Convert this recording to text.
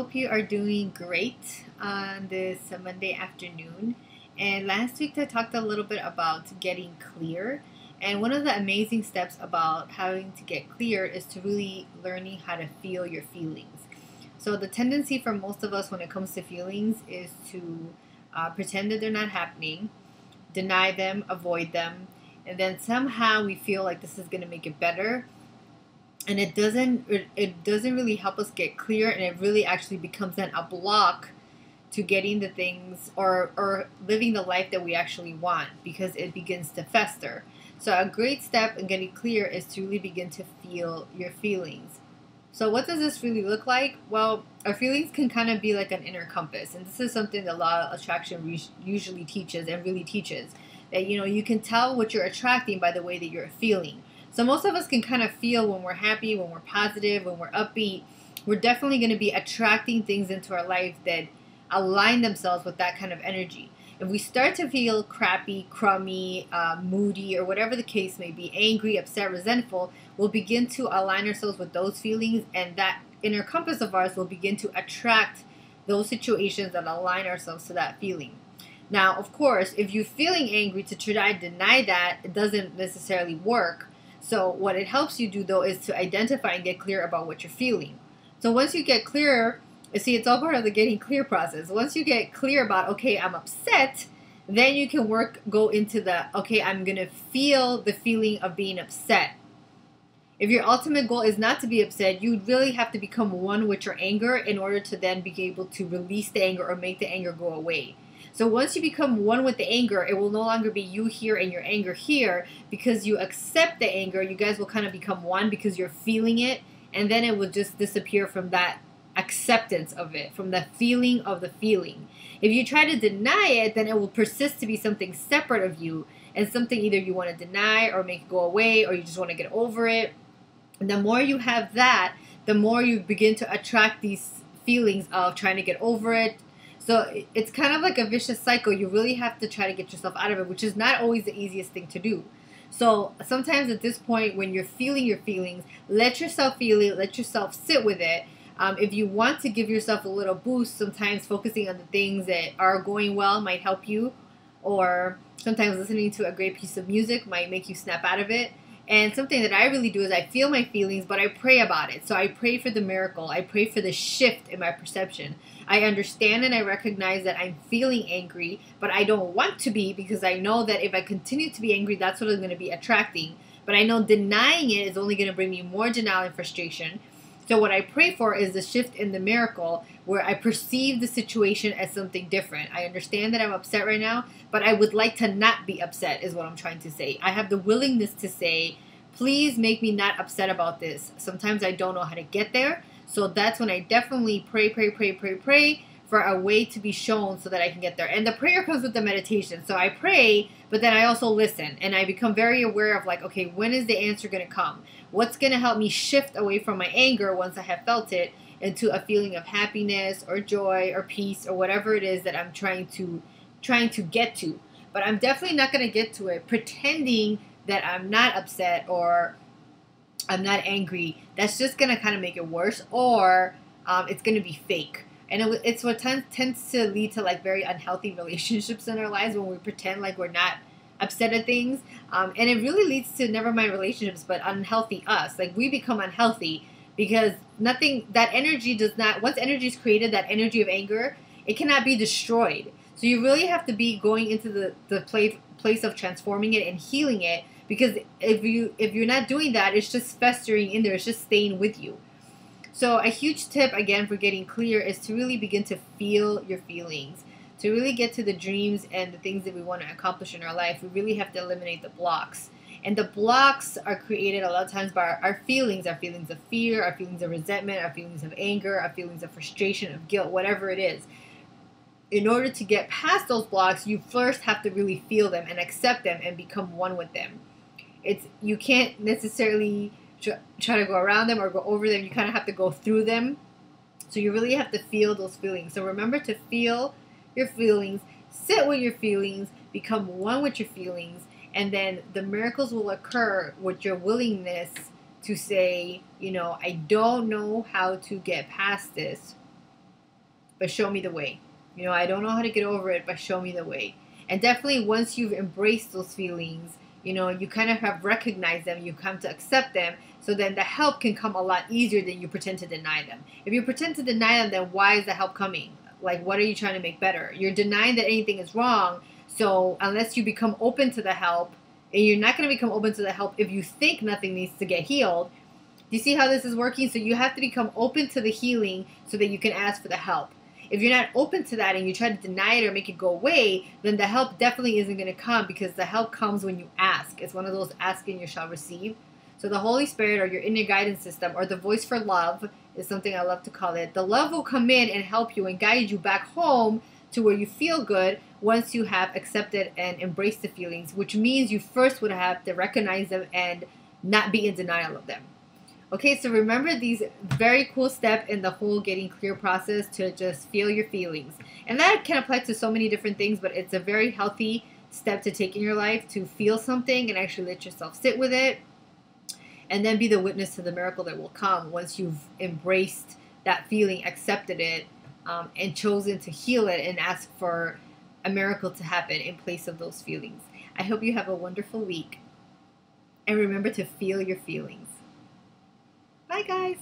hope you are doing great on this Monday afternoon. And last week I talked a little bit about getting clear. And one of the amazing steps about having to get clear is to really learning how to feel your feelings. So the tendency for most of us when it comes to feelings is to pretend that they're not happening, deny them, avoid them, and then somehow we feel like this is going to make it better, and it doesn't really help us get clear, and it really actually becomes then a block to getting the things or living the life that we actually want, because it begins to fester. So a great step in getting clear is to really begin to feel your feelings. So what does this really look like? Well, our feelings can kind of be like an inner compass, and this is something that law of attraction usually teaches and really teaches, that you can tell what you're attracting by the way that you're feeling. So most of us can kind of feel when we're happy, when we're positive, when we're upbeat. We're definitely going to be attracting things into our life that align themselves with that kind of energy. If we start to feel crappy, crummy, moody, or whatever the case may be, angry, upset, resentful, we'll begin to align ourselves with those feelings, and that inner compass of ours will begin to attract those situations that align ourselves to that feeling. Now, of course, if you're feeling angry, to try to deny that, it doesn't necessarily work. So what it helps you do, though, is to identify and get clear about what you're feeling. So once you get clear, see, it's all part of the getting clear process. Once you get clear about, okay, I'm upset, then you can go into the, okay, I'm going to feel the feeling of being upset. If your ultimate goal is not to be upset, you really have to become one with your anger in order to then be able to release the anger or make the anger go away. So once you become one with the anger, it will no longer be you here and your anger here, because you accept the anger. You guys will kind of become one because you're feeling it, and then it will just disappear from that acceptance of it, from the feeling of the feeling. If you try to deny it, then it will persist to be something separate of you, and something either you want to deny or make it go away, or you just want to get over it. And the more you have that, the more you begin to attract these feelings of trying to get over it. So it's kind of like a vicious cycle. You really have to try to get yourself out of it, which is not always the easiest thing to do. So sometimes at this point, when you're feeling your feelings, let yourself feel it, let yourself sit with it. If you want to give yourself a little boost, sometimes focusing on the things that are going well might help you, or sometimes listening to a great piece of music might make you snap out of it. And something that I really do is I feel my feelings, but I pray about it. So I pray for the miracle. I pray for the shift in my perception. I understand and I recognize that I'm feeling angry, but I don't want to be, because I know that if I continue to be angry, that's what I'm going to be attracting. But I know denying it is only going to bring me more denial and frustration. So what I pray for is the shift in the miracle, where I perceive the situation as something different. I understand that I'm upset right now, but I would like to not be upset, is what I'm trying to say. I have the willingness to say, please make me not upset about this. Sometimes I don't know how to get there. So that's when I definitely pray for a way to be shown so that I can get there. And the prayer comes with the meditation. So I pray, but then I also listen, and I become very aware of, like, okay, when is the answer going to come? What's going to help me shift away from my anger once I have felt it into a feeling of happiness or joy or peace or whatever it is that I'm trying to get to. But I'm definitely not going to get to it pretending that I'm not upset or I'm not angry. That's just going to kind of make it worse, or it's going to be fake. And it's what tends to lead to, like, very unhealthy relationships in our lives, when we pretend like we're not upset at things. And it really leads to, never mind relationships, but unhealthy us. Like, we become unhealthy because that energy does not, once energy is created, that energy of anger, it cannot be destroyed. So you really have to be going into the place of transforming it and healing it, because if you're not doing that, it's just festering in there. It's just staying with you. So a huge tip, again, for getting clear is to really begin to feel your feelings. To really get to the dreams and the things that we want to accomplish in our life, we really have to eliminate the blocks. And the blocks are created a lot of times by our feelings of fear, our feelings of resentment, our feelings of anger, our feelings of frustration, of guilt, whatever it is. In order to get past those blocks, you first have to really feel them and accept them and become one with them. You can't necessarily try to go around them or go over them. You kind of have to go through them. So you really have to feel those feelings. So remember to feel your feelings, sit with your feelings, become one with your feelings, and then the miracles will occur with your willingness to say, I don't know how to get past this, but show me the way. I don't know how to get over it, but show me the way. And definitely once you've embraced those feelings, you kind of have recognized them, you come to accept them, so then the help can come a lot easier than you pretend to deny them. If you pretend to deny them, then why is the help coming? Like, what are you trying to make better? You're denying that anything is wrong, so unless you become open to the help, and you're not going to become open to the help if you think nothing needs to get healed. Do you see how this is working? So you have to become open to the healing so that you can ask for the help. If you're not open to that and you try to deny it or make it go away, then the help definitely isn't going to come, because the help comes when you ask. It's one of those ask and you shall receive. So the Holy Spirit, or your inner guidance system, or the voice for love is something I love to call it. The love will come in and help you and guide you back home to where you feel good once you have accepted and embraced the feelings, which means you first would have to recognize them and not be in denial of them. Okay, so remember these very cool steps in the whole getting clear process, to just feel your feelings. And that can apply to so many different things, but it's a very healthy step to take in your life, to feel something and actually let yourself sit with it, and then be the witness to the miracle that will come once you've embraced that feeling, accepted it, and chosen to heal it and ask for a miracle to happen in place of those feelings. I hope you have a wonderful week, and remember to feel your feelings. Bye, guys.